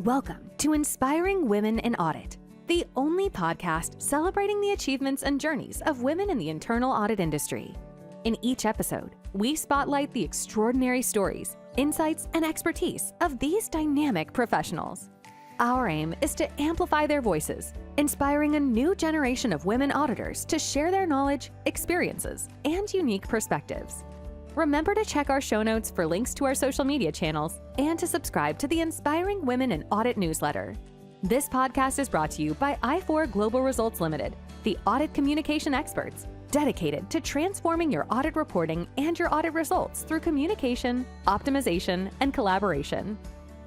Welcome to Inspiring Women in Audit, the only podcast celebrating the achievements and journeys of women in the internal audit industry. In each episode, we spotlight the extraordinary stories, insights, and expertise of these dynamic professionals. Our aim is to amplify their voices, inspiring a new generation of women auditors to share their knowledge, experiences, and unique perspectives. Remember to check our show notes for links to our social media channels and to subscribe to the Inspiring Women in Audit newsletter. This podcast is brought to you by I4 Global Results Limited, the audit communication experts, dedicated to transforming your audit reporting and your audit results through communication, optimization, and collaboration.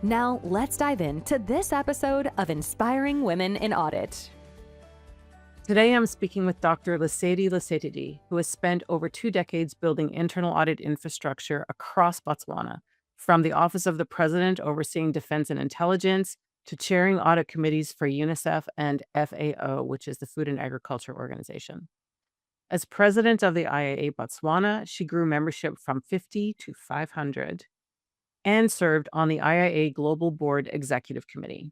Now, let's dive into this episode of Inspiring Women in Audit. Today, I'm speaking with Dr. Lesedi Lesetedi, who has spent over 2 decades building internal audit infrastructure across Botswana, from the Office of the President overseeing defense and intelligence to chairing audit committees for UNICEF and FAO, which is the Food and Agriculture Organization. As president of the IIA Botswana, she grew membership from 50 to 500 and served on the IIA Global Board Executive Committee.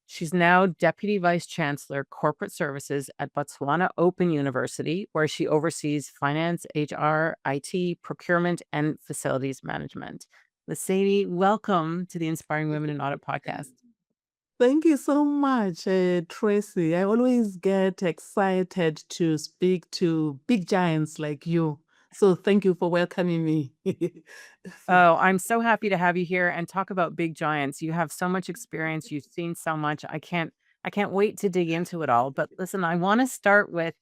She's now Deputy Vice Chancellor, Corporate Services at Botswana Open University, where she oversees finance, HR, IT, procurement, and facilities management. Lesedi, welcome to the Inspiring Women in Audit podcast. Thank you so much, Tracy. I always get excited to speak to big giants like you. So thank you for welcoming me. Oh, I'm so happy to have you here and talk about big giants. You have so much experience. You've seen so much. I can't wait to dig into it all. But listen, I want to start with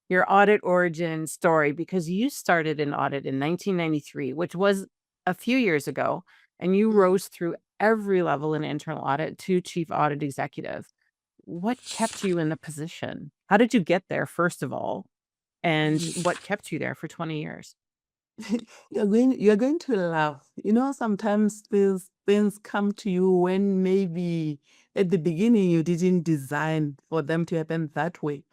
your audit origin story because you started in audit in 1993, which was a few years ago, and you rose through every level in internal audit to Chief Audit Executive. What kept you in the position? How did you get there, first of all? And what kept you there for 20 years? You're going to laugh. You know, sometimes these things come to you when maybe at the beginning you didn't design for them to happen that way.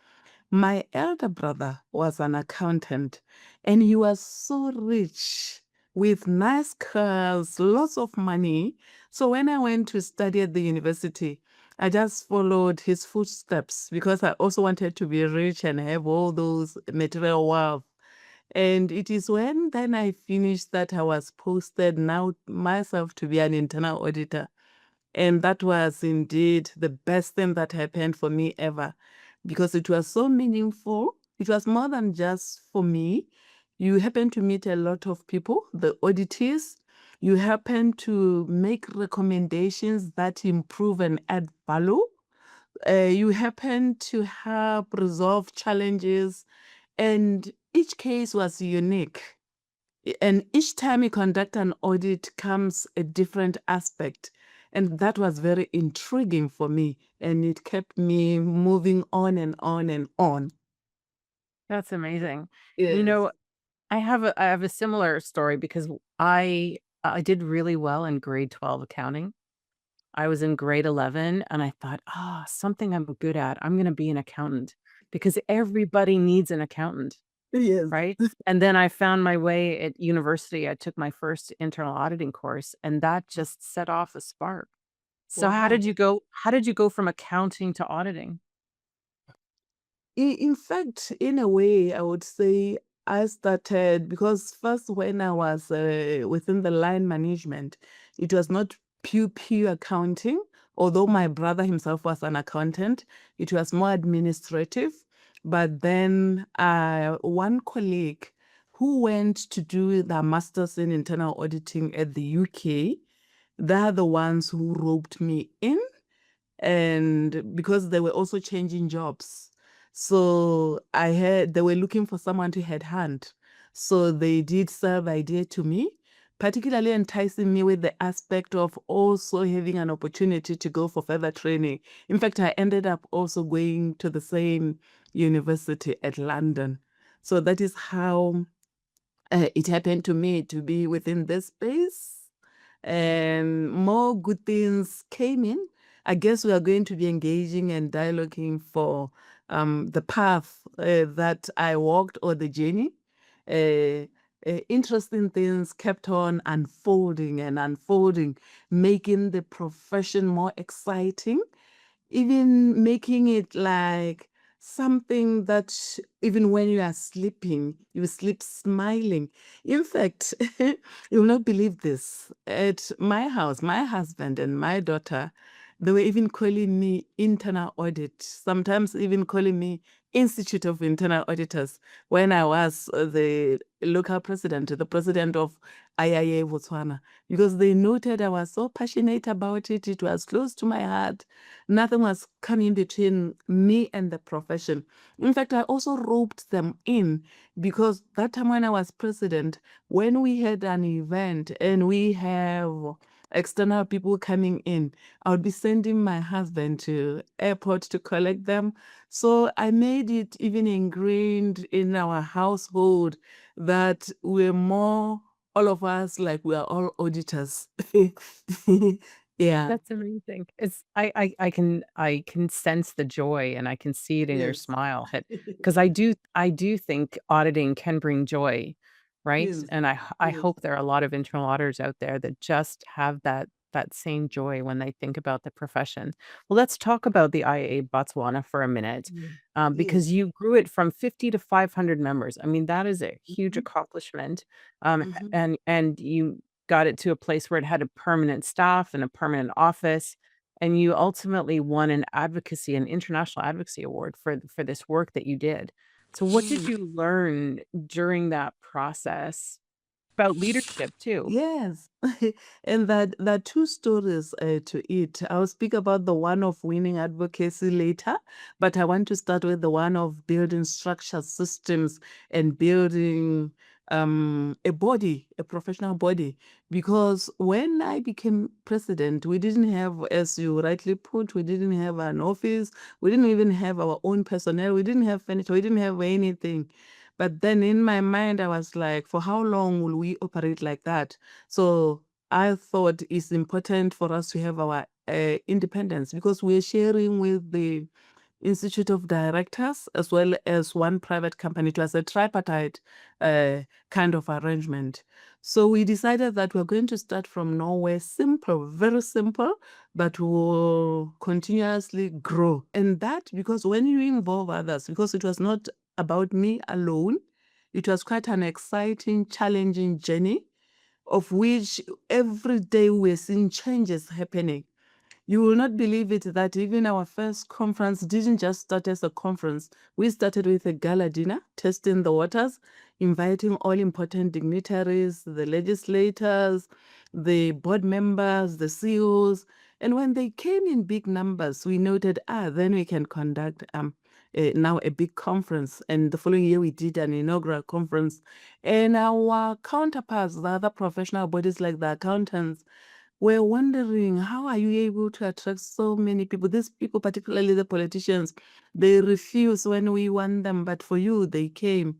My elder brother was an accountant and he was so rich with nice cars, lots of money. So when I went to study at the university, I just followed his footsteps because I also wanted to be rich and have all those material wealth. And it is when then I finished that I was posted now myself to be an internal auditor. And that was indeed the best thing that happened for me ever because it was so meaningful. It was more than just for me. You happen to meet a lot of people, the auditors. You happen to make recommendations that improve and add value. You happen to help resolve challenges. And each case was unique. And each time you conduct an audit comes a different aspect. And that was very intriguing for me. And it kept me moving on and on and on. That's amazing. Yes. You know, I have a similar story because I did really well in grade 12 accounting. I was in grade 11 and I thought, something I'm good at. I'm going to be an accountant because everybody needs an accountant, Yes. right? And then I found my way at university. I took my first internal auditing course and that just set off a spark. So how did Wow. you go? How did you go from accounting to auditing? In fact, in a way, I would say I started because first when I was within the line management, it was not pure accounting. Although my brother himself was an accountant, it was more administrative. But then one colleague who went to do the master's in internal auditing at the UK, they're the ones who roped me in. And because they were also changing jobs. So they were looking for someone to headhunt. So they did sell the idea to me, particularly enticing me with the aspect of also having an opportunity to go for further training. In fact, I ended up also going to the same university at London. So that is how it happened to me to be within this space. And more good things came in. I guess we are going to be engaging and dialoguing for the path that I walked or the journey. interesting things kept on unfolding and unfolding, making the profession more exciting, even making it like something that even when you are sleeping, you sleep smiling. In fact, you'll not believe this. At my house, my husband and my daughter, they were even calling me internal audit, sometimes even calling me Institute of Internal Auditors when I was the local president, the president of IIA Botswana, because they noted I was so passionate about it. It was close to my heart. Nothing was coming between me and the profession. In fact, I also roped them in because that time when I was president, when we had an event and we have external people coming in, I would be sending my husband to airport to collect them. So I made it even ingrained in our household that we're more, all of us, like we are all auditors. Yeah. That's amazing. It's I can sense the joy and I can see it in your Yes. smile because I do think auditing can bring joy, right? Yes. And I Yes. hope there are a lot of internal auditors out there that just have that same joy when they think about the profession. Well, let's talk about the IAA Botswana for a minute, Mm. because Yes. you grew it from 50 to 500 members. I mean, that is a huge Mhm. accomplishment, Mhm. and you got it to a place where it had a permanent staff and a permanent office, and you ultimately won an international advocacy award for this work that you did. So what did Mm. you learn during that process about leadership too? Yes. And that two stories to it. I'll speak about the one of winning advocacy later, but I want to start with the one of building structure systems and building a body, a professional body. Because when I became president, we didn't have, as you rightly put, we didn't have an office, we didn't even have our own personnel, we didn't have furniture, we didn't have anything. But then in my mind, I was like, for how long will we operate like that? So I thought it's important for us to have our independence because we're sharing with the Institute of Directors as well as one private company. It was a tripartite kind of arrangement. So we decided that we're going to start from nowhere, simple, very simple, but we'll continuously grow. And that because when you involve others, because it was not about me alone, it was quite an exciting, challenging journey of which every day we're seeing changes happening. You will not believe it that even our first conference didn't just start as a conference. We started with a gala dinner, testing the waters, inviting all important dignitaries, the legislators, the board members, the CEOs. And when they came in big numbers, we noted, then we can conduct now a big conference. And the following year, we did an inaugural conference. And our counterparts, the other professional bodies like the accountants, we're wondering, how are you able to attract so many people? These people, particularly the politicians, they refuse when we want them, but for you, they came.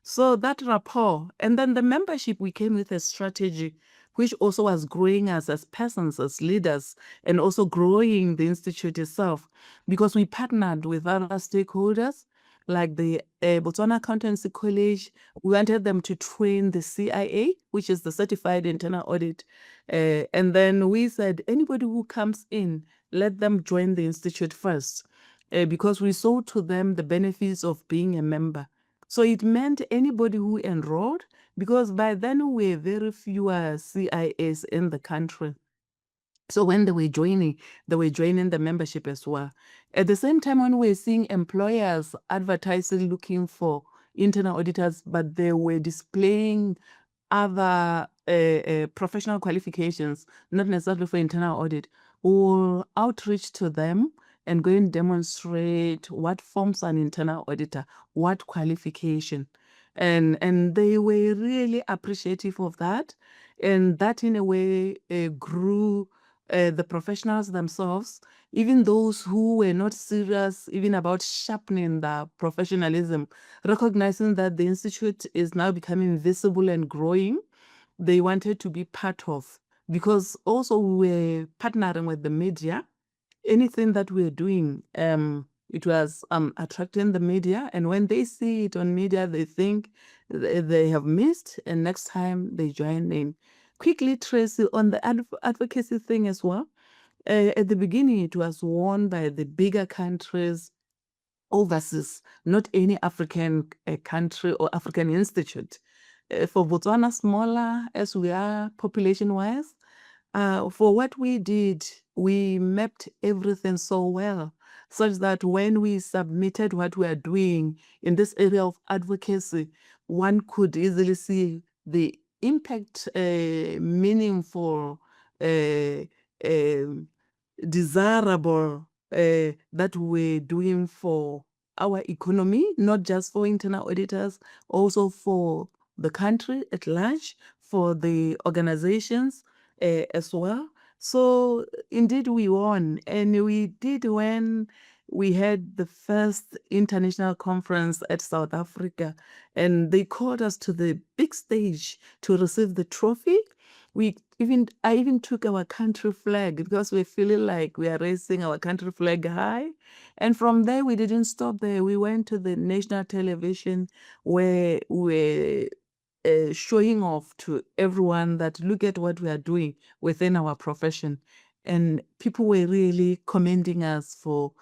So that rapport, and then the membership, we came with a strategy which also was growing us as persons, as leaders, and also growing the institute itself, because we partnered with other stakeholders like the Botswana Accountancy College. We wanted them to train the CIA, which is the Certified Internal Audit. And then we said, anybody who comes in, let them join the institute first, because we saw to them the benefits of being a member. So it meant anybody who enrolled, because by then we were very few CIAs in the country. So when they were joining the membership as well. At the same time, when we were seeing employers advertising looking for internal auditors, but they were displaying other professional qualifications, not necessarily for internal audit, will outreach to them and go and demonstrate what forms an internal auditor, what qualification. And they were really appreciative of that. And that in a way grew the professionals themselves, even those who were not serious even about sharpening their professionalism, recognizing that the institute is now becoming visible and growing, they wanted to be part of. Because also we were partnering with the media. Anything that we're doing, It was attracting the media, and when they see it on media, they think they have missed, and next time they join in. Quickly, Tracy, on the advocacy thing as well. At the beginning, it was won by the bigger countries overseas, not any African country or African institute. For Botswana, smaller as we are population-wise, for what we did, we mapped everything so well, such that when we submitted what we are doing in this area of advocacy, one could easily see the impact, meaningful, uh, um, desirable that we're doing for our economy, not just for internal auditors, also for the country at large, for the organizations as well. So indeed we won, and we did when we had the first international conference at South Africa, and they called us to the big stage to receive the trophy. I even took our country flag because we're feeling like we are raising our country flag high. And from there, we didn't stop there. We went to the national television where we're showing off to everyone that look at what we are doing within our profession. And people were really commending us for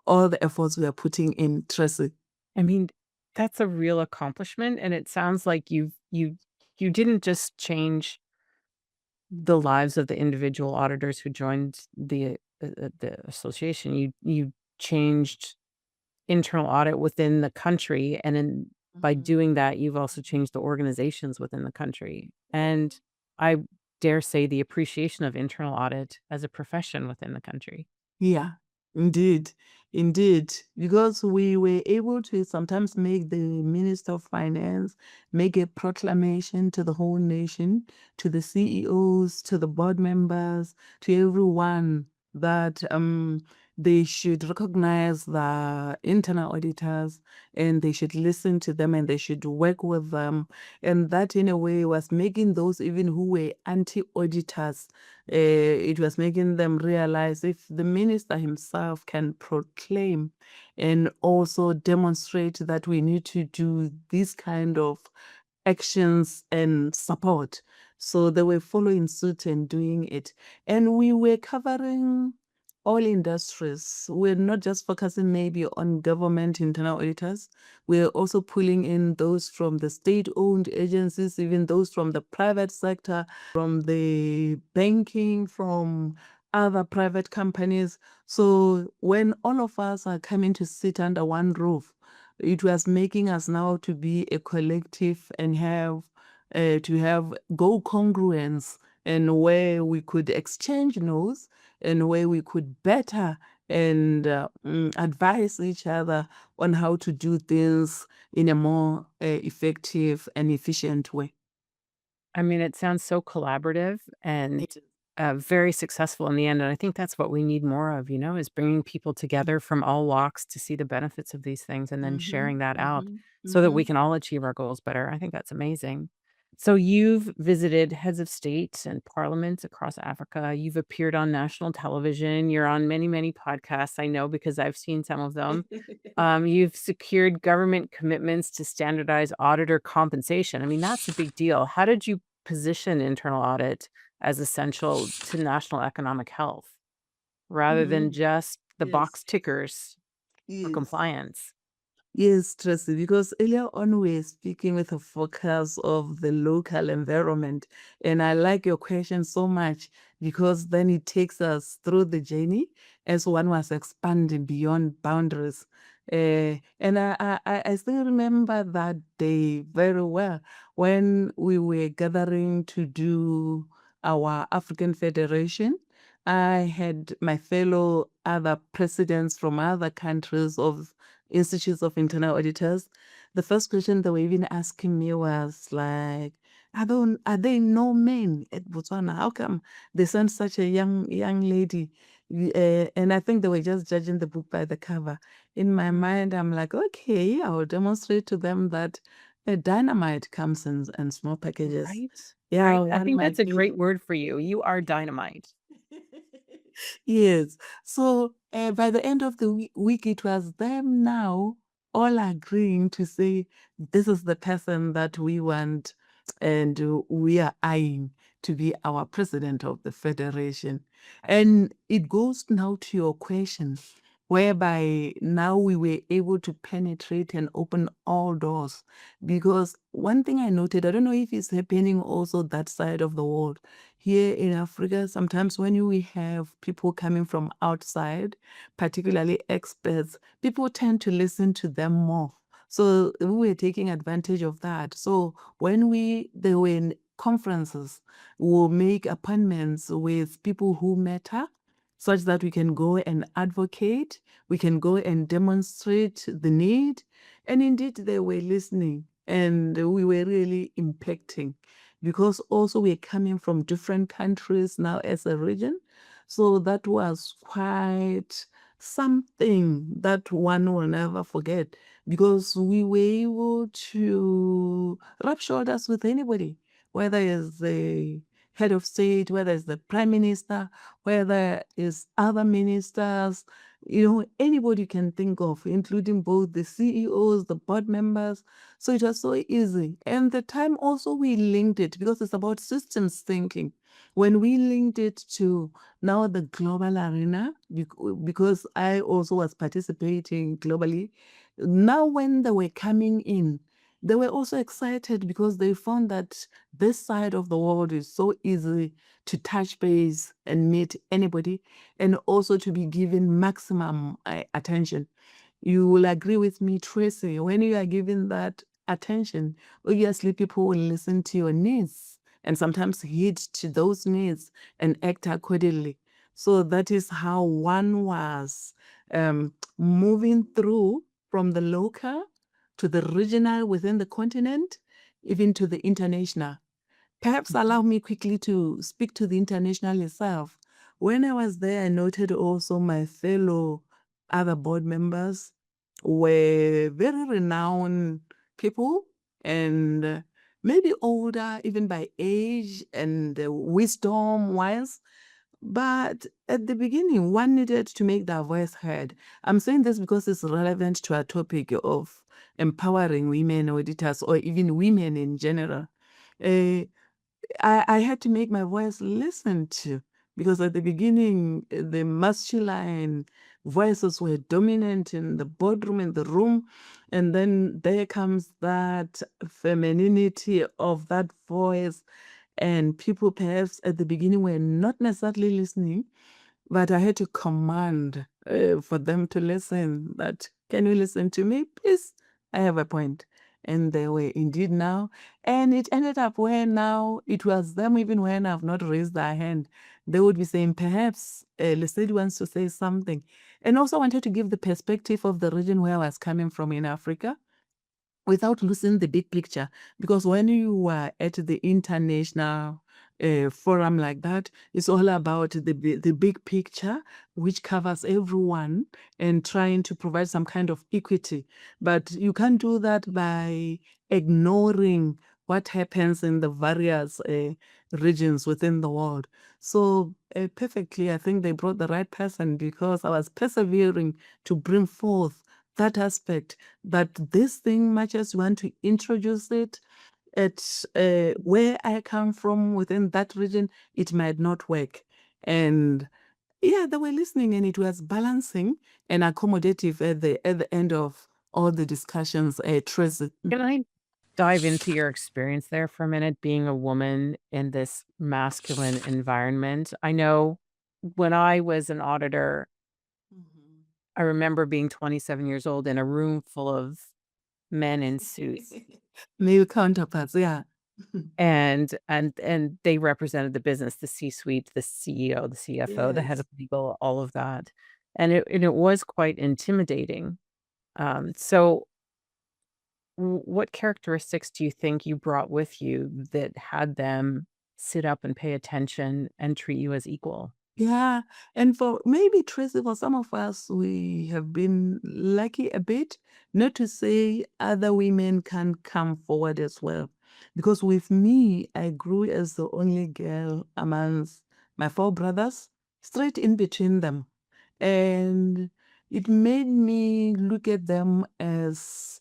all the efforts we are putting in, Tracy. I mean, that's a real accomplishment, and it sounds like you didn't just change the lives of the individual auditors who joined the association. You changed internal audit within the country, and by doing that, you've also changed the organizations within the country. And I dare say the appreciation of internal audit as a profession within the country. Yeah, indeed, indeed. Because we were able to sometimes make the Minister of Finance make a proclamation to the whole nation, to the CEOs, to the board members, to everyone that they should recognize the internal auditors and they should listen to them and they should work with them. And that, in a way, was making those even who were anti-auditors, it was making them realize if the minister himself can proclaim and also demonstrate that we need to do these kind of actions and support. So they were following suit and doing it. And we were covering all industries. We're not just focusing maybe on government internal auditors. We're also pulling in those from the state-owned agencies, even those from the private sector, from the banking, from other private companies. So when all of us are coming to sit under one roof, it was making us now to be a collective and have to have go congruence and where we could exchange notes and where we could better and advise each other on how to do things in a more effective and efficient way. I mean, it sounds so collaborative and very successful in the end. And I think that's what we need more of, is bringing people together from all walks to see the benefits of these things and then sharing that out so that we can all achieve our goals better. I think that's amazing. So you've visited heads of state and parliaments across Africa. You've appeared on national television. You're on many, many podcasts. I know because I've seen some of them. You've secured government commitments to standardize auditor compensation. I mean, that's a big deal. How did you position internal audit as essential to national economic health rather than just the box Yes. tickers for Yes. compliance? Yes, Tracy, because earlier on we were speaking with a focus of the local environment. And I like your question so much because then it takes us through the journey as one was expanding beyond boundaries. And I still remember that day very well when we were gathering to do our African Federation. I had my fellow other presidents from other countries of institutes of internal auditors. The first question they were even asking me was like, are there no men at Botswana? How come they sent such a young lady? And I think they were just judging the book by the cover. In my mind, I'm like, okay, I will demonstrate to them that dynamite comes in small packages. Right? Yeah, Right. I one think might that's a think. great word for you. You are dynamite. Yes. So By the end of the week, it was them now all agreeing to say, this is the person that we want and we are eyeing to be our president of the federation. And it goes now to your question, whereby now we were able to penetrate and open all doors. Because one thing I noted, I don't know if it's happening also that side of the world. Here in Africa, sometimes when we have people coming from outside, particularly experts, people tend to listen to them more. So we were taking advantage of that. So when they were in conferences, we'll make appointments with people who matter, such that we can go and advocate, we can go and demonstrate the need. And indeed, they were listening and we were really impacting, because also we're coming from different countries now as a region. So that was quite something that one will never forget, because we were able to rub shoulders with anybody, whether it's the head of state, whether it's the prime minister, whether it's other ministers, anybody you can think of, including both the CEOs, the board members. So it was so easy. And the time also we linked it, because it's about systems thinking. When we linked it to now the global arena, because I also was participating globally, now when they were coming in, they were also excited because they found that this side of the world is so easy to touch base and meet anybody, and also to be given maximum attention. You will agree with me, Tracy, when you are given that attention, obviously people will listen to your needs and sometimes heed to those needs and act accordingly. So that is how one was moving through from the local to the regional within the continent, even to the international. Perhaps allow me quickly to speak to the international itself. When I was there, I noted also my fellow other board members were very renowned people, and maybe older even by age and wisdom wise. But at the beginning, one needed to make their voice heard. I'm saying this because it's relevant to our topic of empowering women auditors, or even women in general. Uh, I had to make my voice listened to, because at the beginning, the masculine voices were dominant in the boardroom, in the room. And then there comes that femininity of that voice. And people perhaps at the beginning were not necessarily listening, but I had to command for them to listen. That, can you listen to me, please? I have a point. And they were indeed now. And it ended up where now it was them, even when I've not raised their hand, they would be saying, perhaps Lesedi wants to say something. And also wanted to give the perspective of the region where I was coming from in Africa, without losing the big picture. Because when you are at the international forum like that, it's all about the big picture, which covers everyone, and trying to provide some kind of equity. But you can't do that by ignoring what happens in the various regions within the world. So perfectly, I think they brought the right person, because I was persevering to bring forth that aspect, that this thing, much as you want to introduce it at where I come from within that region, it might not work. And yeah, they were listening, and it was balancing and accommodative at the end of all the discussions. Tracy. Can I dive into your experience there for a minute, being a woman in this masculine environment? I know when I was an auditor, Mhm. I remember being 27 years old in a room full of men in suits, Male counterparts, yeah. and they represented the business, the C-suite, the CEO, the CFO, the head Yes. of legal, all of that. And it was quite intimidating. So what characteristics do you think you brought with you that had them sit up and pay attention and treat you as equal? Yeah, and for maybe Tracy, for some of us, we have been lucky a bit, not to say other women can come forward as well. Because with me, I grew as the only girl amongst my four brothers, straight in between them. And it made me look at them as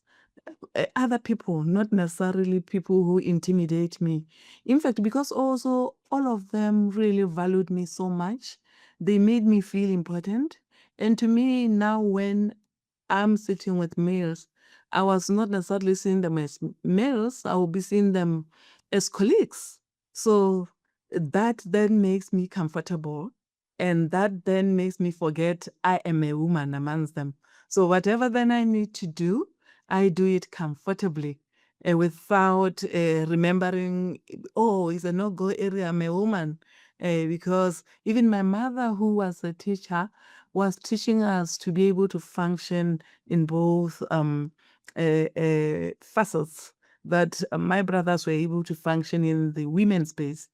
other people, not necessarily people who intimidate me. In fact, because also all of them really valued me so much, they made me feel important. And to me, now when I'm sitting with males, I was not necessarily seeing them as males, I will be seeing them as colleagues. So that then makes me comfortable. And that then makes me forget I am a woman amongst them. So whatever then I need to do, I do it comfortably without remembering, oh, it's a no-go area, I'm a woman. Because even my mother, who was a teacher, was teaching us to be able to function in both facets, that my brothers were able to function in the women's space.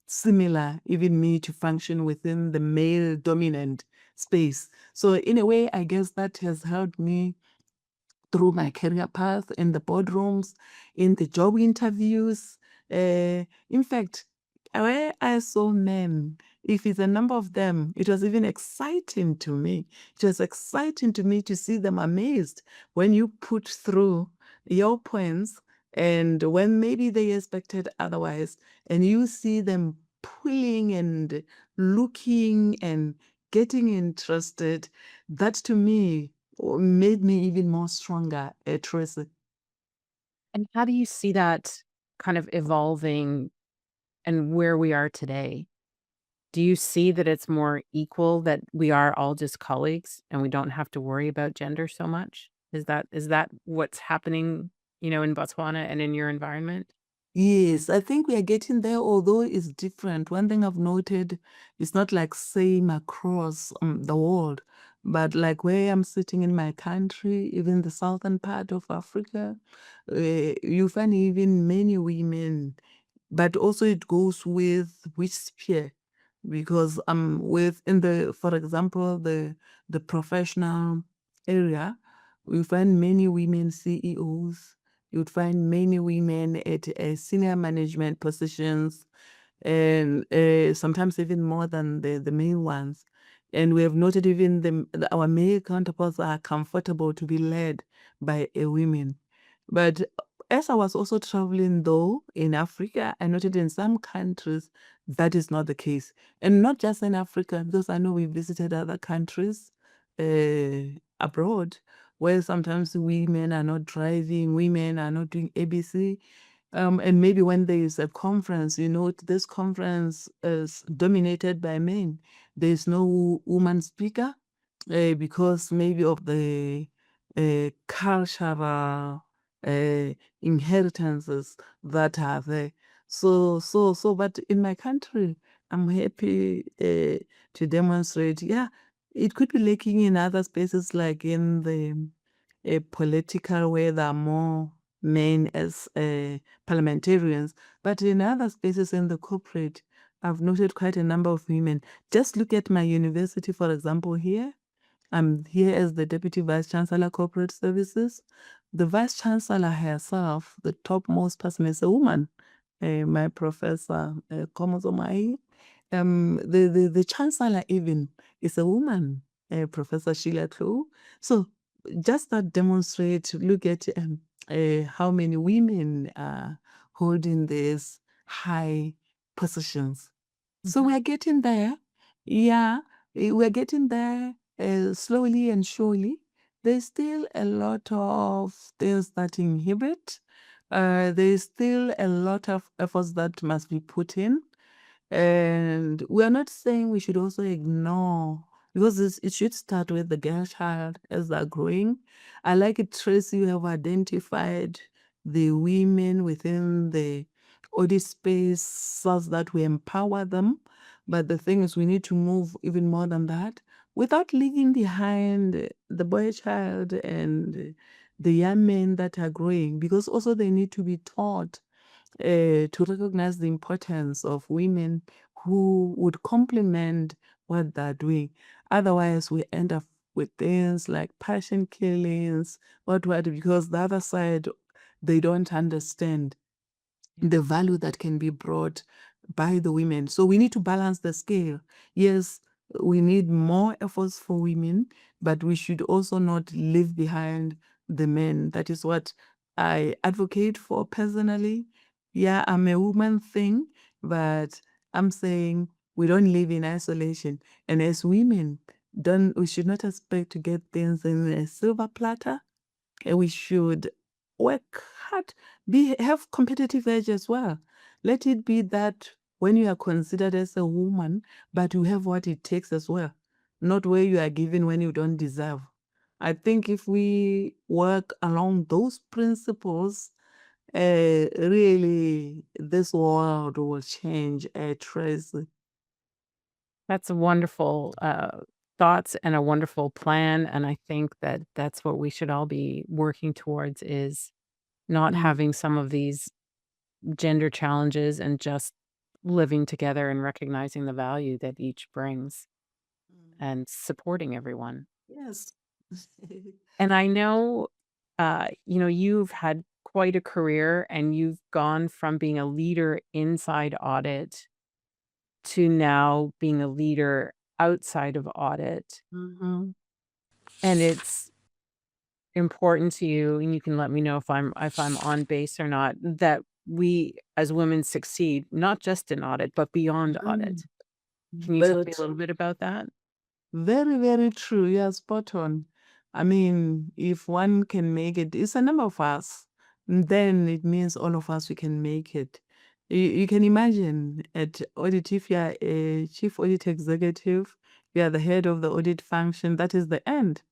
Similar, even me, to function within the male dominant space. So in a way, I guess that has helped me through my career path in the boardrooms, in the job interviews. In fact, where I saw men, if it's a number of them, it was even exciting to me. It was exciting to me to see them amazed when you put through your points and when maybe they expected otherwise, and you see them pulling and looking and getting interested. That to me made me even more stronger at risk. And how do you see that kind of evolving and where we are today? Do you see that it's more equal, that we are all just colleagues and we don't have to worry about gender so much? Is that what's happening, in Botswana and in your environment? Yes, I think we are getting there, although it's different. One thing I've noted, it's not like same across the world, but like where I'm sitting in my country, even the southern part of Africa, you find even many women, but also it goes with which sphere, because for example, the professional area, we find many women CEOs. You'd find many women at senior management positions, and sometimes even more than the male ones. And we have noted even our male counterparts are comfortable to be led by a woman. But as I was also traveling though in Africa, I noted in some countries that is not the case. And not just in Africa, because I know we visited other countries abroad where sometimes women are not driving, women are not doing ABC. And maybe when there is a conference, this conference is dominated by men. There's no woman speaker because maybe of the cultural inheritances that are there. But in my country, I'm happy to demonstrate. Yeah, it could be lacking in other spaces, like in the political, where there are more men as parliamentarians. But in other spaces in the corporate, I've noted quite a number of women. Just look at my university, for example, here. I'm here as the Deputy Vice Chancellor, Corporate Services. The Vice Chancellor herself, the topmost person, is a woman, my Professor Komozomai. The Chancellor even is a woman, Professor Sheila Tlu. So just that demonstrate, look at how many women are holding these high positions. So we're getting there. Yeah, we're getting there slowly and surely. There's still a lot of things that inhibit. There's still a lot of efforts that must be put in. And we're not saying we should also ignore, because it should start with the girl child as they're growing. I like it, Tracy, you have identified the women within the audit space so that we empower them. But the thing is, we need to move even more than that without leaving behind the boy child and the young men that are growing, because also they need to be taught to recognize the importance of women who would complement what they're doing. Otherwise, we end up with things like passion killings, what, because the other side, they don't understand the value that can be brought by the women. So we need to balance the scale. Yes, we need more efforts for women, but we should also not leave behind the men. That is what I advocate for personally. Yeah, I'm a woman thing, but I'm saying we don't live in isolation. And as women, we should not expect to get things in a silver platter. And we should work hard, have competitive edge as well. Let it be that when you are considered as a woman, but you have what it takes as well, not where you are given when you don't deserve. I think if we work along those principles, really, this world will change, Tracy. That's a wonderful thoughts and a wonderful plan. And I think that that's what we should all be working towards is not Mm. having some of these gender challenges and just living together and recognizing the value that each brings and supporting everyone. Yes. And I know, you've had quite a career and you've gone from being a leader inside audit to now being a leader outside of audit. Mhm. And it's important to you, and you can let me know if I'm on base or not, that we as women succeed, not just in audit, but beyond Mm. audit. Can you tell Very me a little true. bit about that? Very, very true. You are spot on. I mean, if one can make it, it's a number of us, then it means all of us we can make it. You can imagine at audit, if you are a chief audit executive, you are the head of the audit function, that is the end.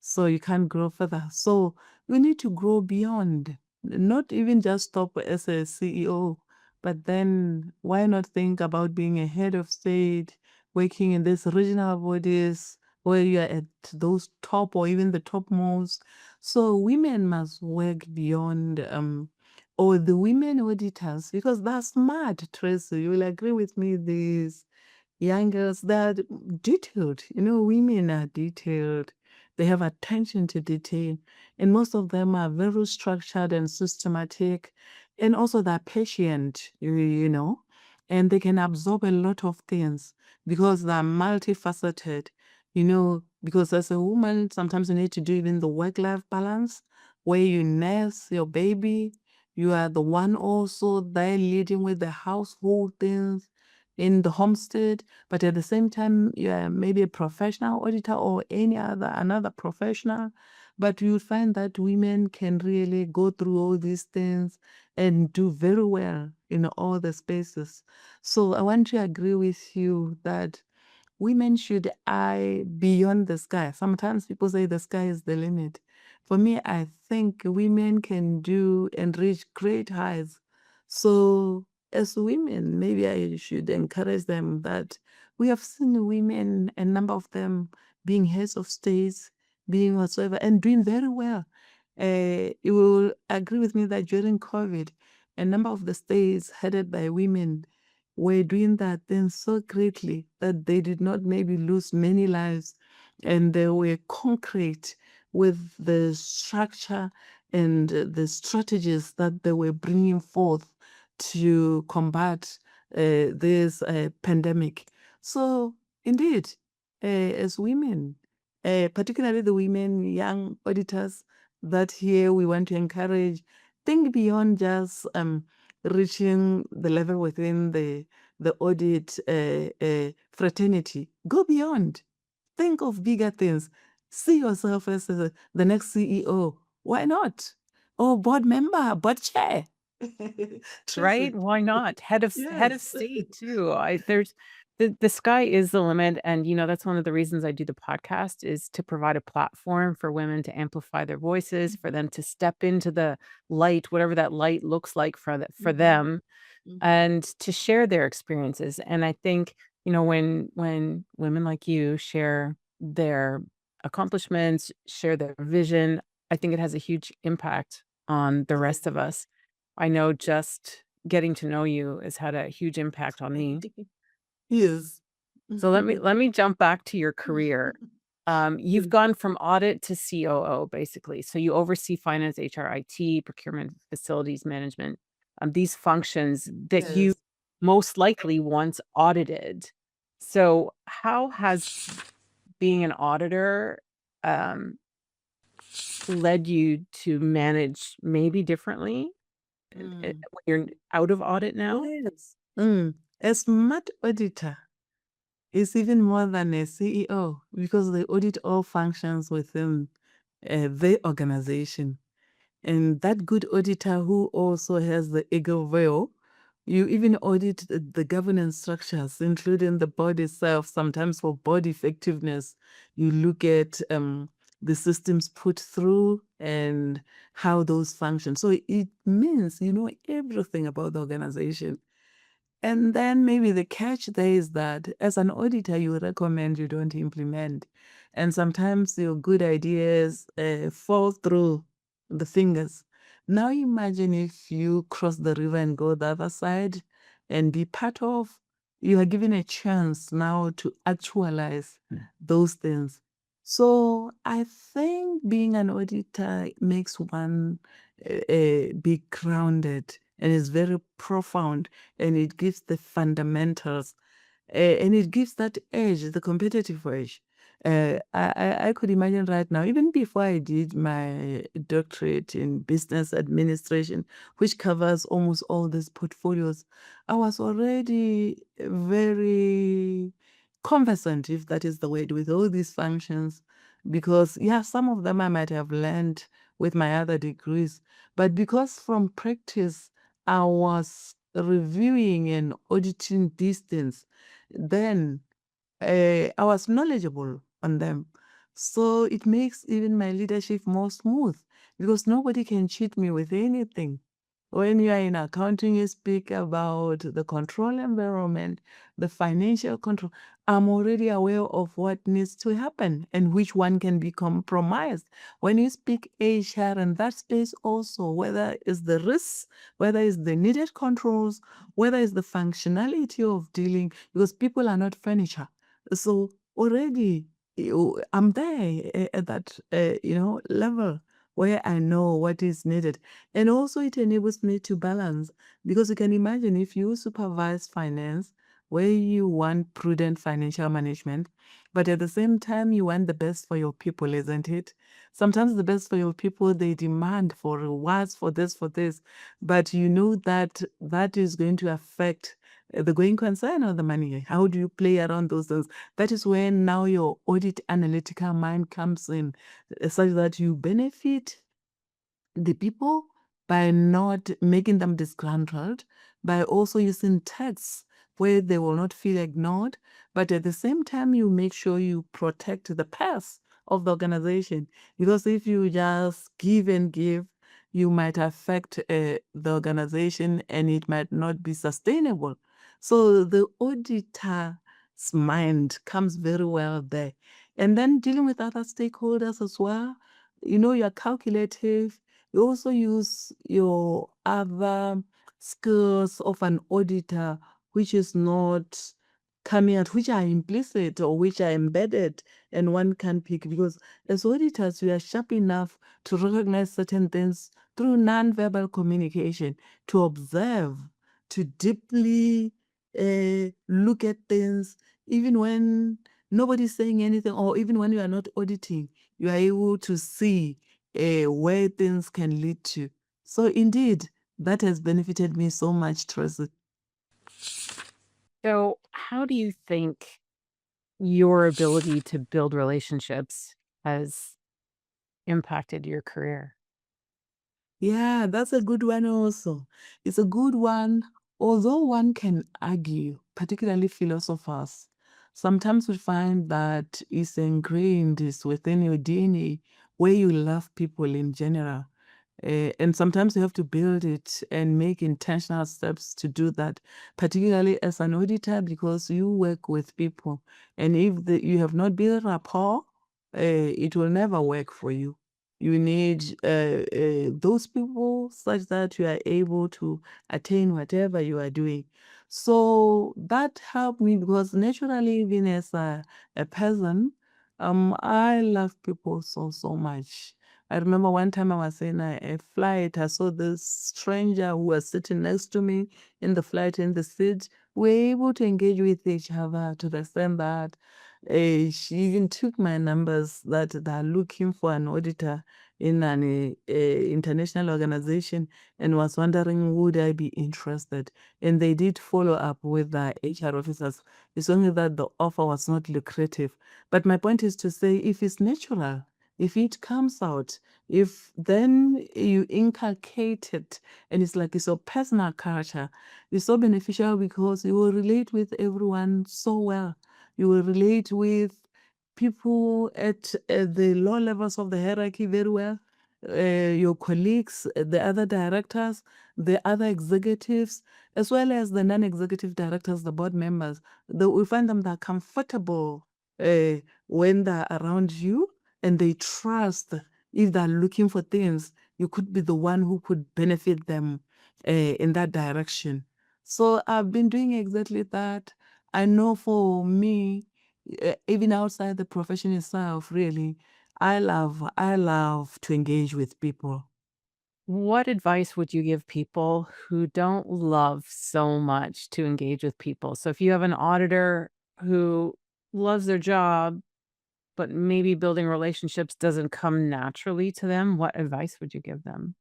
So you can't grow further. So we need to grow beyond, not even just stop as a CEO, but then why not think about being a head of state, working in these regional bodies where you are at those top or even the topmost. So women must work beyond or the women auditors, because they're smart, Tracy. You will agree with me, these young girls, they're detailed. Women are detailed. They have attention to detail. And most of them are very structured and systematic. And also they're patient, and they can absorb a lot of things because they're multifaceted, because as a woman, sometimes you need to do even the work-life balance where you nurse your baby. You are the one also there leading with the household things in the homestead, but at the same time, you are maybe a professional auditor or another professional. But you find that women can really go through all these things and do very well in all the spaces. So I want to agree with you that women should eye beyond the sky. Sometimes people say the sky is the limit. For me, I think women can do and reach great heights. So, as women, maybe I should encourage them that we have seen women, a number of them, being heads of states, being whatsoever, and doing very well. You will agree with me that during COVID, a number of the states headed by women were doing that thing so greatly that they did not maybe lose many lives, and they were concrete with the structure and the strategies that they were bringing forth to combat this pandemic. So, indeed, as women, particularly the women, young auditors, that here we want to encourage, think beyond just reaching the level within the audit fraternity. Go beyond. Think of bigger things. See yourself as the next CEO. Why not? Or board member, board chair. Right? Tracy. Why not? Head of Yes. state too. There's the sky is the limit, and that's one of the reasons I do the podcast is to provide a platform for women to amplify their voices, for them to step into the light, whatever that light looks like for Mhm, them, mhm, and to share their experiences. And I think, when women like you share their accomplishments, share their vision, I think it has a huge impact on the rest of us. I know just getting to know you has had a huge impact on me. yes. So let me jump back to your career. You've gone from audit to COO, basically. So you oversee finance, HR, IT, procurement, facilities management, these functions that you Yes. most likely once audited. So, how has being an auditor um, led you to manage maybe differently Mm. when you're out of audit now? Yes. A smart auditor is even more than a CEO because they audit all functions within the organization. And that good auditor who also has the ego veil, you even audit the governance structures, including the board itself. Sometimes for board effectiveness, you look at the systems put through and how those function. So it means you know everything about the organization. And then maybe the catch there is that as an auditor, you recommend, you don't implement. And sometimes your good ideas fall through the fingers. Now imagine if you cross the river and go the other side and be part of, you are given a chance now to actualize those things. So I think being an auditor makes one be grounded and is very profound, and it gives the fundamentals, and it gives that edge, the competitive edge. I could imagine right now, even before I did my doctorate in business administration, which covers almost all these portfolios, I was already very conversant, if that is the word, with all these functions. Because, yeah, some of them I might have learned with my other degrees, but because from practice, I was reviewing and auditing these things, then I was knowledgeable on them. So it makes even my leadership more smooth because nobody can cheat me with anything. When you are in accounting, you speak about the control environment, the financial control. I'm already aware of what needs to happen and which one can be compromised. When you speak HR in that space also, whether it's the risks, whether it's the needed controls, whether it's the functionality of dealing, because people are not furniture. So already I'm there at that level where I know what is needed. And also it enables me to balance because you can imagine if you supervise finance where you want prudent financial management, but at the same time you want the best for your people, isn't it? Sometimes the best for your people, they demand for rewards for this, but you know that that is going to affect the going concern or the money. How do you play around those things? That is when now your audit analytical mind comes in, such that you benefit the people by not making them disgruntled, by also using texts where they will not feel ignored, but at the same time, you make sure you protect the past of the organization. Because if you just give and give, you might affect the organization and it might not be sustainable. So the auditor's mind comes very well there. And then dealing with other stakeholders as well. You know, you're calculative, you also use your other skills of an auditor, which is not coming out, which are implicit or which are embedded, and one can pick. Because as auditors, we are sharp enough to recognize certain things through nonverbal communication, to observe, to deeply look at things, even when nobody's saying anything, or even when you are not auditing, you are able to see where things can lead to. So indeed, that has benefited me so much, Tracy. So, how do you think your ability to build relationships has impacted your career? Yeah, that's a good one also. It's a good one, although one can argue, particularly philosophers. Sometimes we find that it's ingrained, it's within your DNA, where you love people in general. And sometimes you have to build it and make intentional steps to do that, particularly as an auditor, because you work with people. And if you have not built rapport, it will never work for you. You need those people such that you are able to attain whatever you are doing. So that helped me because naturally, even as a person, I love people so much. I remember one time I was in a flight. I saw this stranger who was sitting next to me in the flight in the seat. we're able to engage with each other to the extent that she even took my numbers that they're looking for an auditor in an international organization and was wondering would I be interested. And they did follow up with the HR officers. It's only that the offer was not lucrative. But my point is to say if it's natural, if it comes out, if then you inculcate it and it's like it's your personal culture, it's so beneficial because you will relate with everyone so well. You will relate with people at the low levels of the hierarchy very well. Your colleagues, the other directors, the other executives, as well as the non-executive directors, the board members, we find them that comfortable when they're around you and they trust if they're looking for things, you could be the one who could benefit them in that direction. So I've been doing exactly that. I know for me, even outside the profession itself, really, I love to engage with people. What advice would you give people who don't love so much to engage with people? So if you have an auditor who loves their job, but maybe building relationships doesn't come naturally to them, what advice would you give them?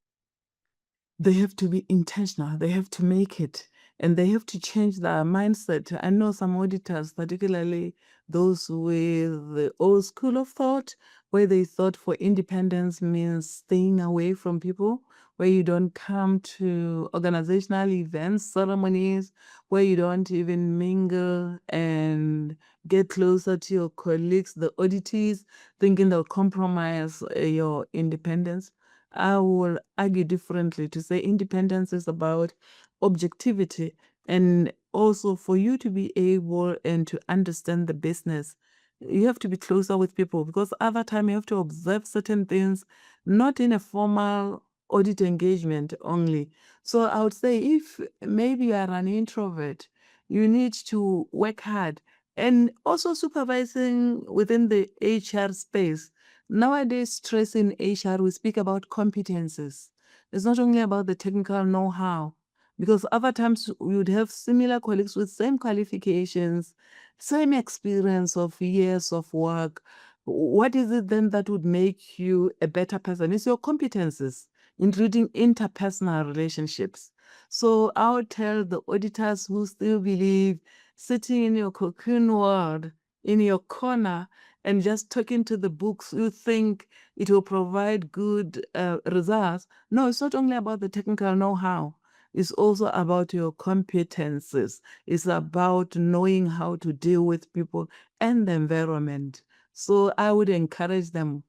They have to be intentional. They have to make it, and they have to change their mindset. I know some auditors, particularly those with the old school of thought, where they thought for independence means staying away from people, where you don't come to organizational events, ceremonies, where you don't even mingle and get closer to your colleagues, the auditees, thinking they'll compromise your independence. I will argue differently to say independence is about objectivity and also for you to be able and to understand the business. You have to be closer with people because other time you have to observe certain things, not in a formal audit engagement only. So I would say if maybe you are an introvert, you need to work hard and also supervising within the HR space. Nowadays, stress in HR, we speak about competences. It's not only about the technical know-how, because other times we would have similar colleagues with same qualifications, same experience of years of work. What is it then that would make you a better person? It's your competences, including interpersonal relationships. So I would tell the auditors who still believe sitting in your cocoon world, in your corner, and just talking to the books, you think it will provide good results. No, it's not only about the technical know-how. It's also about your competences. It's about knowing how to deal with people and the environment. So I would encourage them,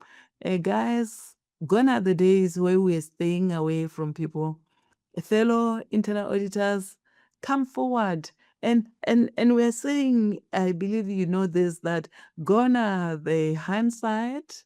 guys, gone are the days where we're staying away from people. Fellow internal auditors, come forward. And we're saying, I believe you know this, that gone are the hindsight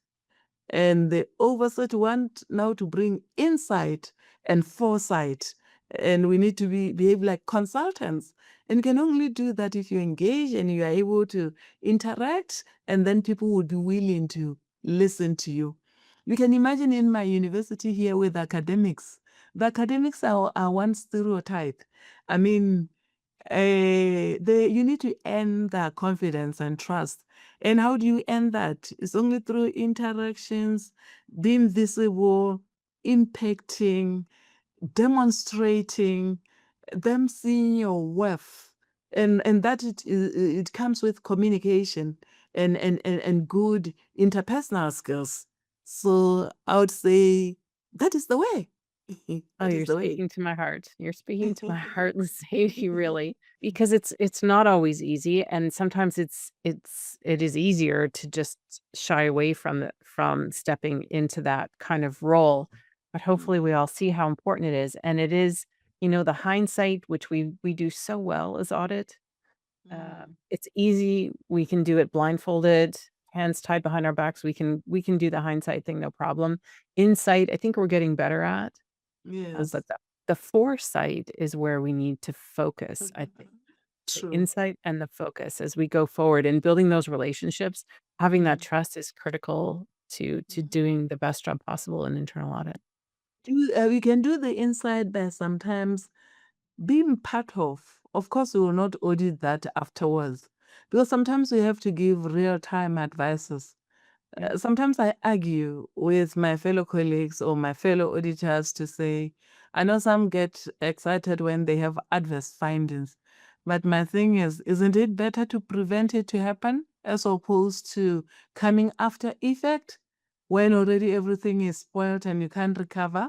and the oversight want now to bring insight and foresight. And we need to behave like consultants. And you can only do that if you engage and you are able to interact, and then people would be willing to listen to you. You can imagine in my university here with academics. The academics are one stereotype. I mean, you need to earn their confidence and trust. And how do you earn that? It's only through interactions, being visible, impacting, demonstrating, them seeing your worth. And that it comes with communication and good interpersonal skills. So I would say that is the way. Oh, That is you're the way. speaking to my heart. You're speaking to my heart, Sadie, really, because it's not always easy, and sometimes it is easier to just shy away from stepping into that kind of role. But hopefully, we all see how important it is, and it is, the hindsight, which we do so well as audit. Mm. It's easy. We can do it blindfolded, hands tied behind our backs. We can do the hindsight thing, no problem. Insight, I think we're getting better at. Yes. But the foresight is where we need to focus, I think. The True. insight and the focus as we go forward and building those relationships, having that Mm. trust is critical to Mhm. doing the best job possible in internal audit. We can do the inside by sometimes being part of of course, we will not audit that afterwards because sometimes we have to give real-time advices. Sometimes I argue with my fellow colleagues or my fellow auditors to say, I know some get excited when they have adverse findings, but my thing is, isn't it better to prevent it to happen as opposed to coming after effect when already everything is spoiled and you can't recover?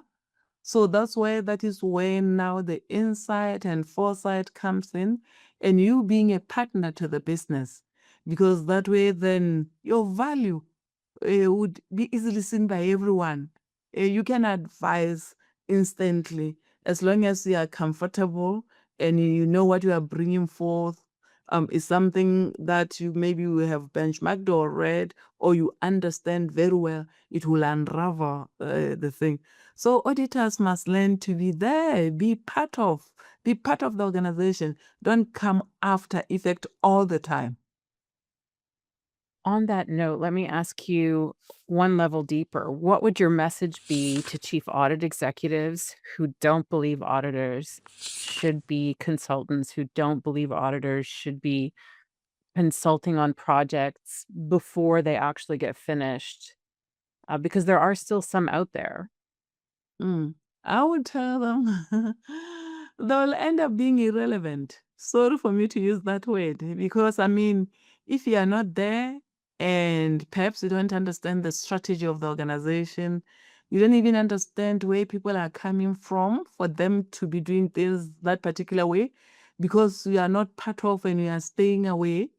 So that is where now the insight and foresight comes in, and you being a partner to the business, because that way then your value would be easily seen by everyone. You can advise instantly as long as you are comfortable and you know what you are bringing forth is something that you maybe will have benchmarked or read or you understand very well. It will unravel the thing. So auditors must learn to be there, be part of the organization. Don't come after effect all the time. On that note, let me ask you one level deeper. What would your message be to chief audit executives who don't believe auditors should be consultants, who don't believe auditors should be consulting on projects before they actually get finished? Because there are still some out there. Mm. I would tell them they'll end up being irrelevant. Sorry for me to use that word because I mean, if you are not there and perhaps you don't understand the strategy of the organization, you don't even understand where people are coming from for them to be doing things that particular way because you are not part of and you are staying away.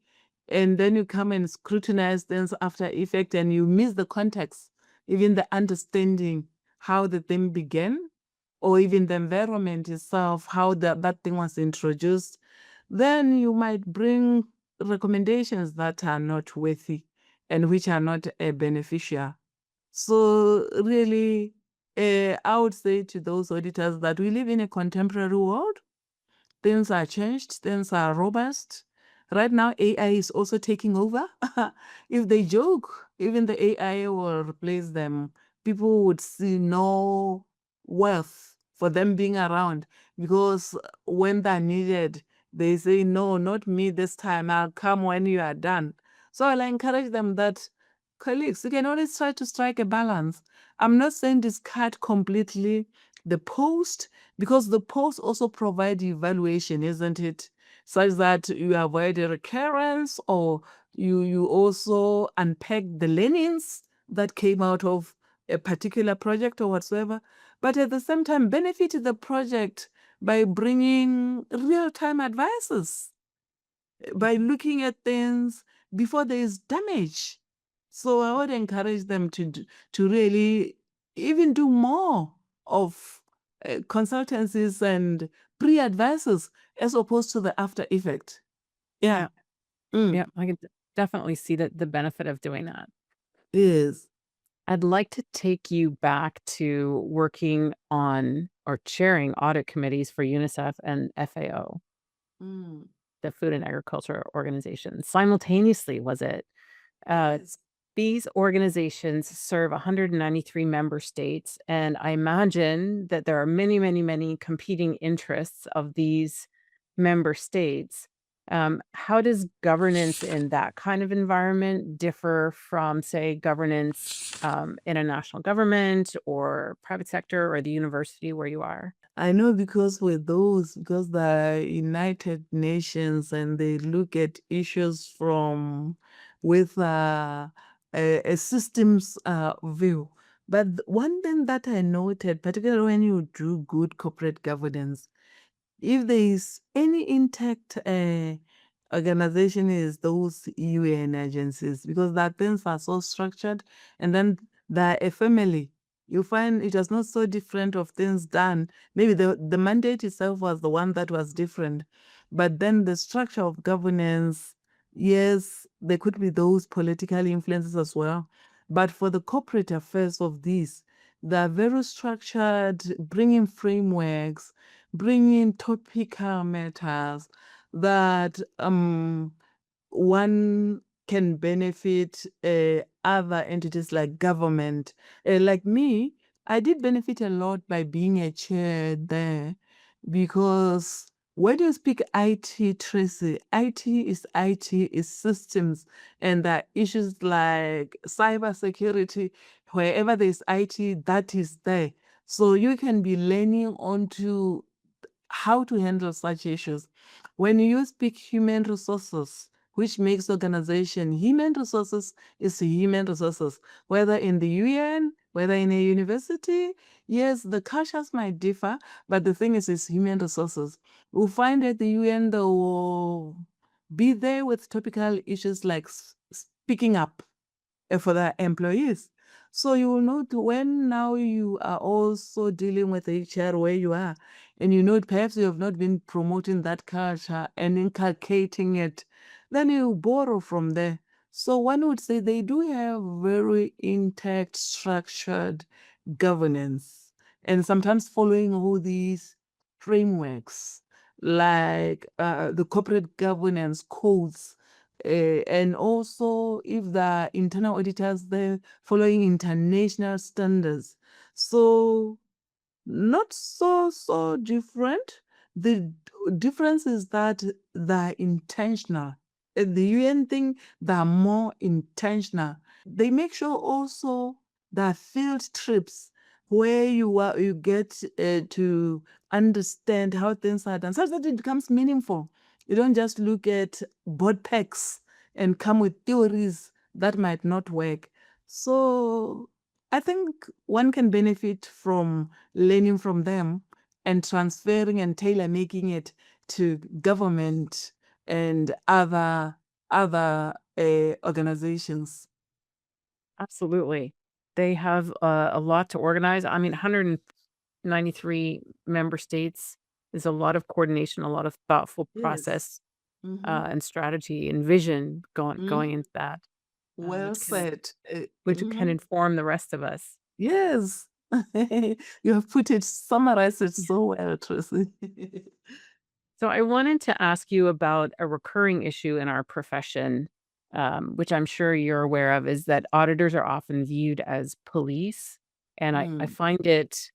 And then you come and scrutinize things after effect and you miss the context, even the understanding how the thing began, or even the environment itself, how that thing was introduced, then you might bring recommendations that are not worthy and which are not beneficial. So really, I would say to those auditors that we live in a contemporary world. Things are changed, things are robust. Right now, AI is also taking over. If they joke, even the AI will replace them. People would see no worth for them being around because when they're needed, they say, no, not me this time. I'll come when you are done. So I'll encourage them that, colleagues, you can always try to strike a balance. I'm not saying discard completely the post because the post also provide evaluation, isn't it? Such that you avoid a recurrence or you also unpack the learnings that came out of a particular project or whatsoever. But at the same time, benefit the project by bringing real-time advices, by looking at things before there is damage. So I would encourage them to really even do more of consultancies and pre-advices as opposed to the after effect. Yeah. Mm. Yeah, I can definitely see the benefit of doing that. Yes. I'd like to take you back to working on or chairing audit committees for UNICEF and FAO, Mm. the Food and Agriculture Organization. Simultaneously, was it? Uh, Yes. these organizations serve 193 member states, and I imagine that there are many, many, many competing interests of these member states. How does governance in that kind of environment differ from, say, governance in a national government or private sector or the university where you are? I know because because the United Nations and they look at issues from with a systems view. But one thing that I noted, particularly when you do good corporate governance, if there is any intact organization is those UN agencies because that things are so structured and then they're a family. You find it was not so different of things done. Maybe the mandate itself was the one that was different. But then the structure of governance, yes, there could be those political influences as well. But for the corporate affairs of these, they're very structured, bringing frameworks, bring in topical matters that one can benefit other entities like government. Like me, I did benefit a lot by being a chair there because When you speak IT, Tracy, IT is systems, and there are issues like cybersecurity. Wherever there's IT, that is there. So you can be learning onto how to handle such issues. When you speak human resources, which makes organization, human resources is human resources, whether in the UN, whether in a university. Yes, the cultures might differ, but the thing is, it's human resources. We'll find at the UN, they will be there with topical issues like speaking up for the employees. So you will note when now you are also dealing with HR where you are, and you know perhaps you have not been promoting that culture and inculcating it, then you borrow from there. So one would say they do have very intact, structured governance, and sometimes following all these frameworks like the corporate governance codes, and also if the internal auditors, they're following international standards. So not so different. The difference is that they're intentional. The UN thing, they're more intentional. They make sure also that field trips where you get to understand how things are done, such that it becomes meaningful. You don't just look at board packs and come with theories that might not work. So I think one can benefit from learning from them and transferring and tailor making it to government and other organizations. Absolutely. They have a lot to organize. I mean, 193 member states is a lot of coordination, a lot of thoughtful Yes. process Mm-hmm. and strategy and vision going Mm-hmm. into that, Well said. which can Mhm. inform the rest of us. Yes. You have summarized it so well, Tracy. So I wanted to ask you about a recurring issue in our profession, which I'm sure you're aware of, is that auditors are often viewed as police. And I Mm. find it,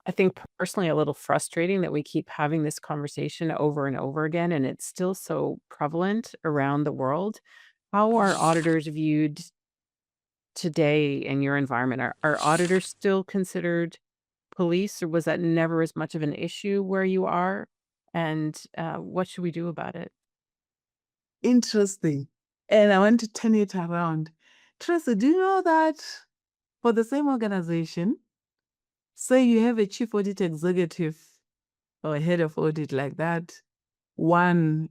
I think personally, a little frustrating that we keep having this conversation over and over again, and it's still so prevalent around the world. How are auditors viewed today in your environment? Are auditors still considered police, or was that never as much of an issue where you are? And what should we do about it? Interesting. And I want to turn it around. Tracy, do you know that for the same organization, say you have a chief audit executive or a head of audit like that, one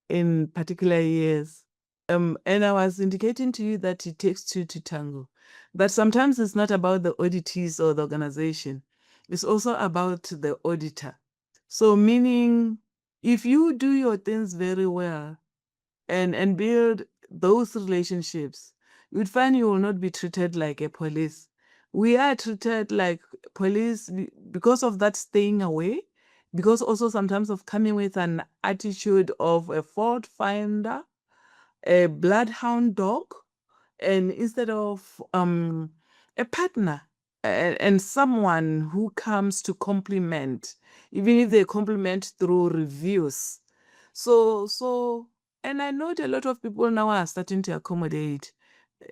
in particular years. And I was indicating to you that it takes two to tango. But sometimes it's not about the auditees or the organization. It's also about the auditor. So meaning if you do your things very well and build those relationships, you'd find you will not be treated like a police. We are treated like police because of that staying away, because also sometimes of coming with an attitude of a fault finder, a bloodhound dog, and instead of a partner and someone who comes to compliment, even if they compliment through reviews. So and I know that a lot of people now are starting to accommodate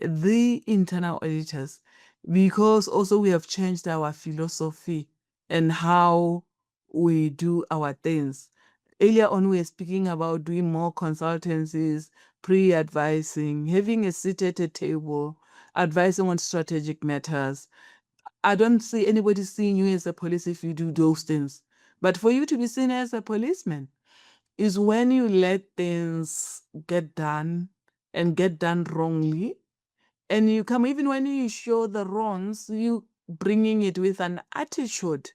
the internal auditors because also we have changed our philosophy and how we do our things. Earlier on, we were speaking about doing more consultancies, pre-advising, having a seat at a table, advising on strategic matters. I don't see anybody seeing you as a police if you do those things. But for you to be seen as a policeman is when you let things get done and get done wrongly. And you come, even when you show the wrongs, you bringing it with an attitude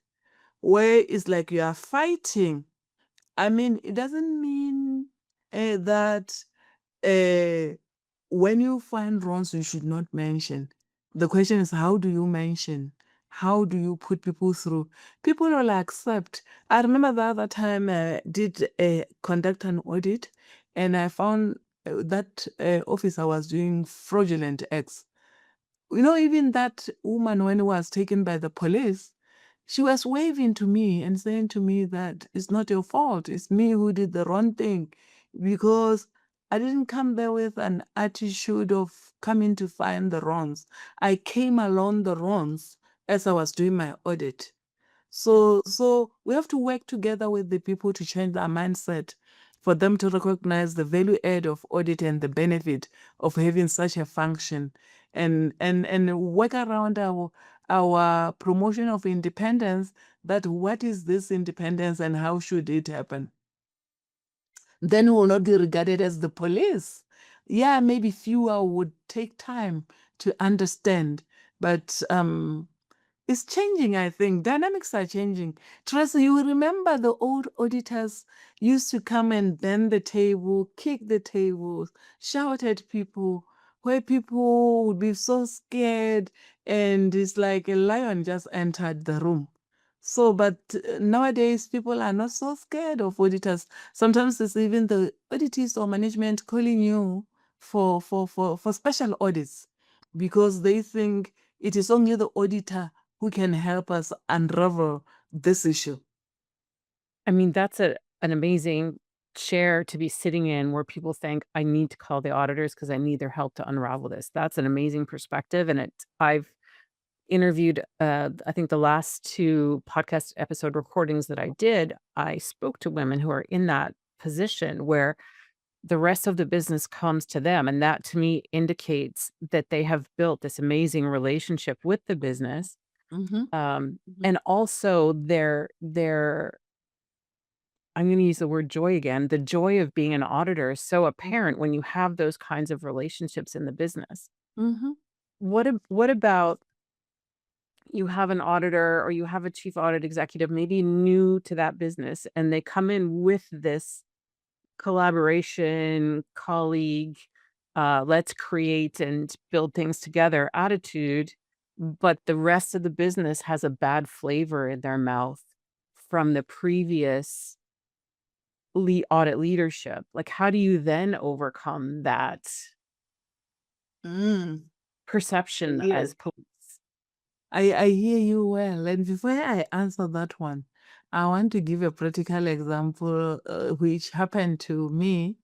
where it's like you are fighting. I mean, it doesn't mean that uh, when you find wrongs, you should not mention. The question is, how do you mention? How do you put people through? People will accept. I remember the other time I did conduct an audit, and I found that officer was doing fraudulent acts. You know, even that woman, when was taken by the police, she was waving to me and saying to me that it's not your fault. It's me who did the wrong thing, because I didn't come there with an attitude of coming to find the wrongs. I came along the wrongs as I was doing my audit. So we have to work together with the people to change their mindset, for them to recognize the value add of audit and the benefit of having such a function, and work around our promotion of independence, that what is this independence and how should it happen. Then we will not be regarded as the police. Yeah, maybe fewer would take time to understand, but it's changing, I think. Dynamics are changing. Tracy, you remember the old auditors used to come and bend the table, kick the tables, shout at people, where people would be so scared, and it's like a lion just entered the room. So, but nowadays people are not so scared of auditors. Sometimes it's even the auditors or management calling you for special audits, because they think it is only the auditor who can help us unravel this issue. I mean, that's an amazing chair to be sitting in where people think, I need to call the auditors because I need their help to unravel this. That's an amazing perspective. And I've interviewed, I think the last 2 podcast episode recordings that I did, I spoke to women who are in that position where the rest of the business comes to them. And that to me indicates that they have built this amazing relationship with the business. Mm-hmm. And also their I'm going to use the word joy again. The joy of being an auditor is so apparent when you have those kinds of relationships in the business. Mm-hmm. What about you have an auditor or you have a chief audit executive, maybe new to that business, and they come in with this collaboration, colleague, let's create and build things together attitude, but the rest of the business has a bad flavor in their mouth from the previous audit leadership. Like, how do you then overcome that perception Yes. as police? I hear you well. And before I answer that one, I want to give a practical example which happened to me.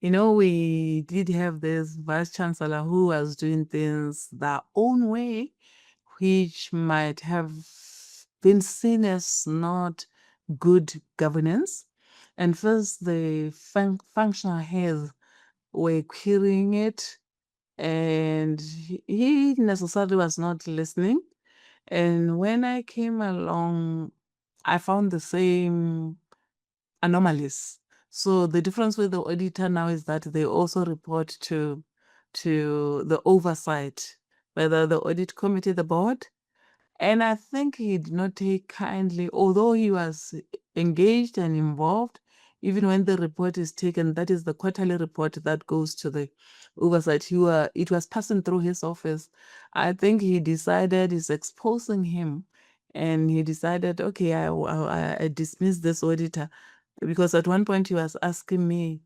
We did have this vice chancellor who was doing things their own way, which might have been seen as not good governance. And first, the functional heads were querying it, and he necessarily was not listening. And when I came along, I found the same anomalies. So the difference with the auditor now is that they also report to the oversight, whether the audit committee, the board. And I think he did not take kindly, although he was engaged and involved, even when the report is taken, that is the quarterly report that goes to the oversight. It was passing through his office. I think he decided he's exposing him, and he decided, okay, I dismiss this auditor, because at one point he was asking me,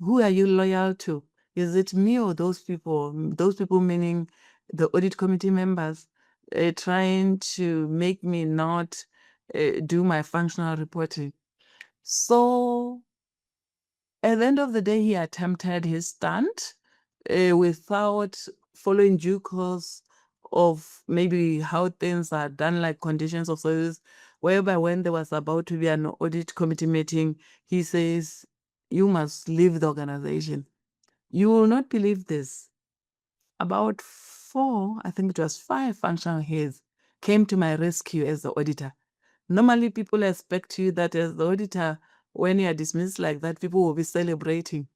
who are you loyal to? Is it me or those people? Those people meaning the audit committee members, trying to make me not do my functional reporting. So at the end of the day, he attempted his stunt without following due course of maybe how things are done, like conditions of service, whereby when there was about to be an audit committee meeting, he says, you must leave the organization. You will not believe this. About 4, I think it was 5 functional heads came to my rescue as the auditor. Normally, people expect you that as the auditor, when you are dismissed like that, people will be celebrating.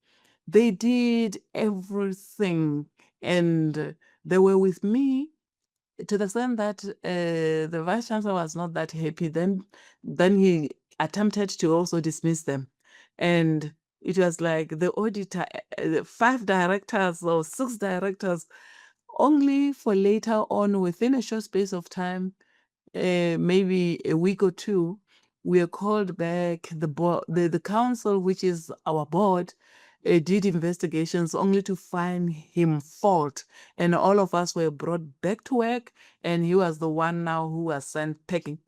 They did everything, and they were with me to the extent that the vice chancellor was not that happy. Then he attempted to also dismiss them, and it was like the auditor, 5 directors or 6 directors, only for later on, within a short space of time, maybe a week or 2, we are called back. The board, the council, which is our board, did investigations only to find him fault, and all of us were brought back to work, and he was the one now who was sent packing.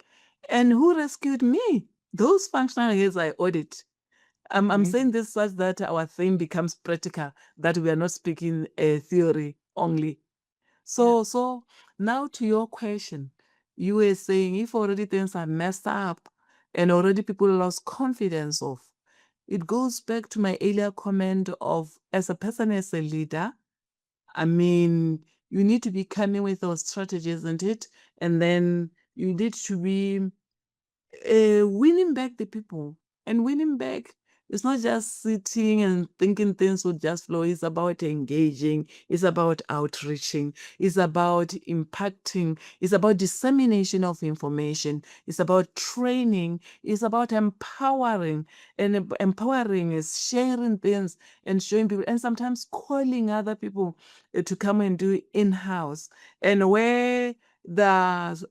And who rescued me? Those functional heads I audit. I'm saying this such that our thing becomes practical, that we are not speaking a theory only. So now to your question, you were saying if already things are messed up and already people lost confidence of, it goes back to my earlier comment of as a person, as a leader, I mean, you need to be coming with those strategies, isn't it? And then you need to be winning back the people. And winning back is not just sitting and thinking things will just flow. It's about engaging. It's about outreaching. It's about impacting. It's about dissemination of information. It's about training. It's about empowering. And empowering is sharing things and showing people, and sometimes calling other people to come and do in-house. And where the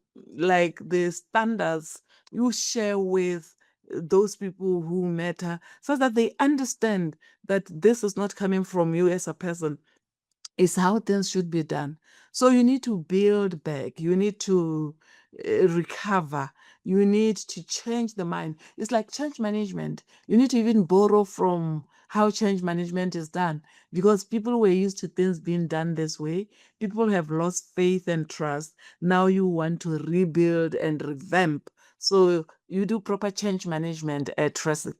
standards you share with those people who matter, so that they understand that this is not coming from you as a person. It's how things should be done. So you need to build back. You need to recover. You need to change the mind. It's like change management. You need to even borrow from how change management is done, because people were used to things being done this way. People have lost faith and trust. Now you want to rebuild and revamp. So you do proper change management at Tracy.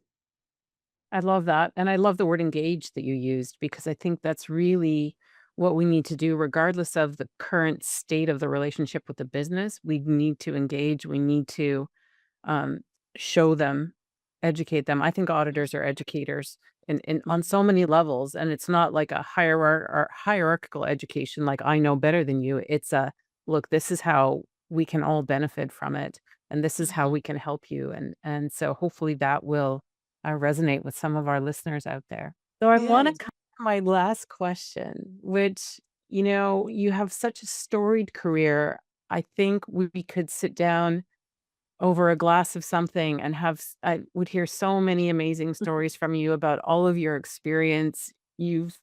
I love that. And I love the word engage that you used, because I think that's really what we need to do, regardless of the current state of the relationship with the business. We need to engage. We need to um, show them, educate them. I think auditors are educators in on so many levels, and it's not like a hierarchical education, like I know better than you. It's a look. This is how we can all benefit from it, and this is how we can help you. And so hopefully that will resonate with some of our listeners out there. So I want to Yes. come to my last question, which you have such a storied career. I think we could sit down over a glass of something and I would hear so many amazing stories from you about all of your experience. You've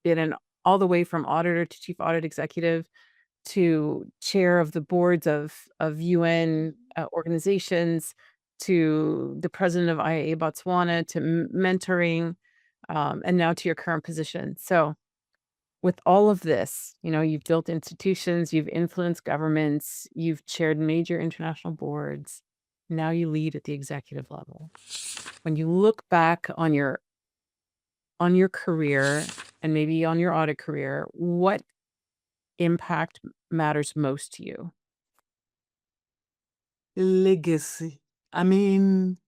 been all the way from auditor to chief audit executive to chair of the boards of UN organizations, to the president of IIA Botswana, to mentoring, and now to your current position. So with all of this, you've built institutions, you've influenced governments, you've chaired major international boards. Now you lead at the executive level. When you look back on your career and maybe on your audit career, what impact matters most to you? Legacy. I mean,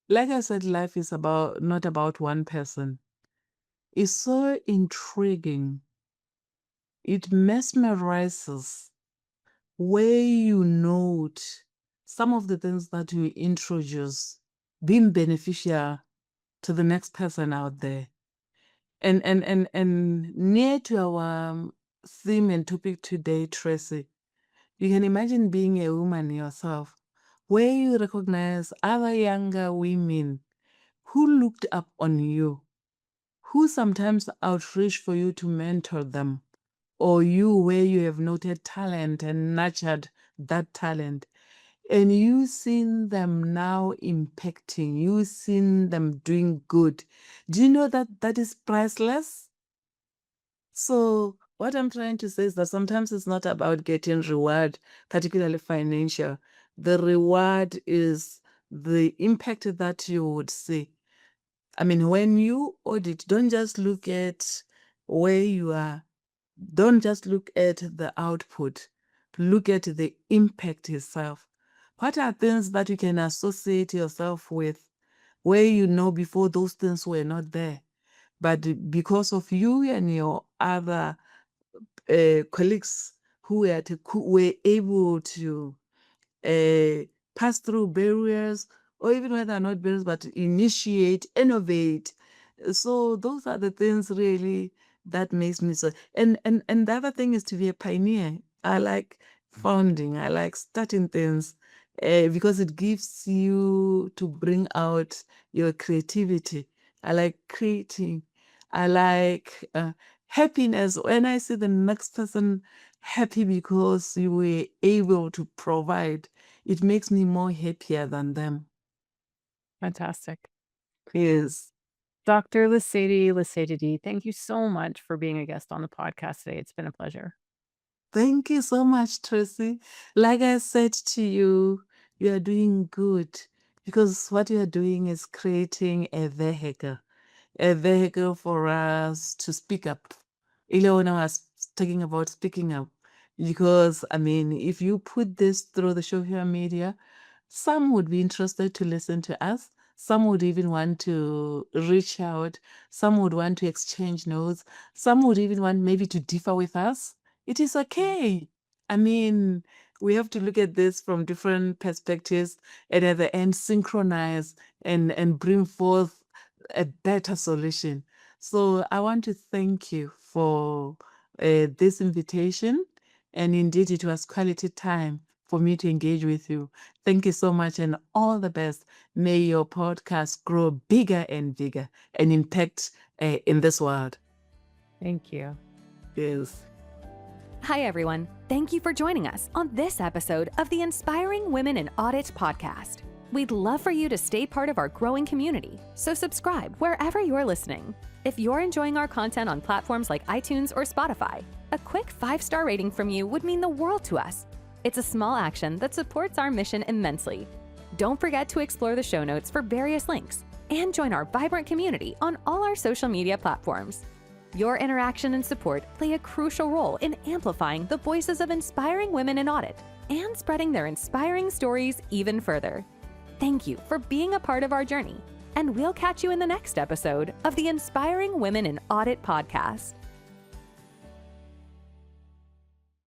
like I said, life is not about one person. It's so intriguing. It mesmerizes where you note some of the things that you introduce being beneficial to the next person out there. And near to our theme and topic today, Tracy, you can imagine being a woman yourself, where you recognize other younger women who looked up on you, who sometimes outreach for you to mentor them, or you where you have noted talent and nurtured that talent, and you seen them now impacting, you seen them doing good. Do you know that that is priceless? So what I'm trying to say is that sometimes it's not about getting reward, particularly financial. The reward is the impact that you would see. I mean, when you audit, don't just look at where you are. Don't just look at the output. Look at the impact itself. What are things that you can associate yourself with where you know before those things were not there? But because of you and your other colleagues who were able to pass through barriers, or even when they're not barriers, but initiate, innovate. So those are the things really that makes me so. And the other thing is to be a pioneer. I like founding. I like starting things because it gives you to bring out your creativity. I like creating. I like happiness when I see the next person happy because you were able to provide. It makes me more happier than them. Fantastic. Yes. Dr. Lesedi Lesetedi, thank you so much for being a guest on the podcast today. It's been a pleasure. Thank you so much, Tracy. Like I said to you, you are doing good because what you are doing is creating a vehicle for us to speak up. Ilona was talking about speaking up because, I mean, if you put this through the social media, some would be interested to listen to us. Some would even want to reach out. Some would want to exchange notes. Some would even want maybe to differ with us. It is okay. I mean, we have to look at this from different perspectives and at the end synchronize and bring forth a better solution. So I want to thank you for this invitation. And indeed, it was quality time for me to engage with you. Thank you so much and all the best. May your podcast grow bigger and bigger and impact in this world. Thank you. Yes. Hi, everyone. Thank you for joining us on this episode of the Inspiring Women in Audit podcast. We'd love for you to stay part of our growing community, so subscribe wherever you're listening. If you're enjoying our content on platforms like iTunes or Spotify, a quick 5-star rating from you would mean the world to us. It's a small action that supports our mission immensely. Don't forget to explore the show notes for various links and join our vibrant community on all our social media platforms. Your interaction and support play a crucial role in amplifying the voices of inspiring women in audit and spreading their inspiring stories even further. Thank you for being a part of our journey, and we'll catch you in the next episode of the Inspiring Women in Audit podcast.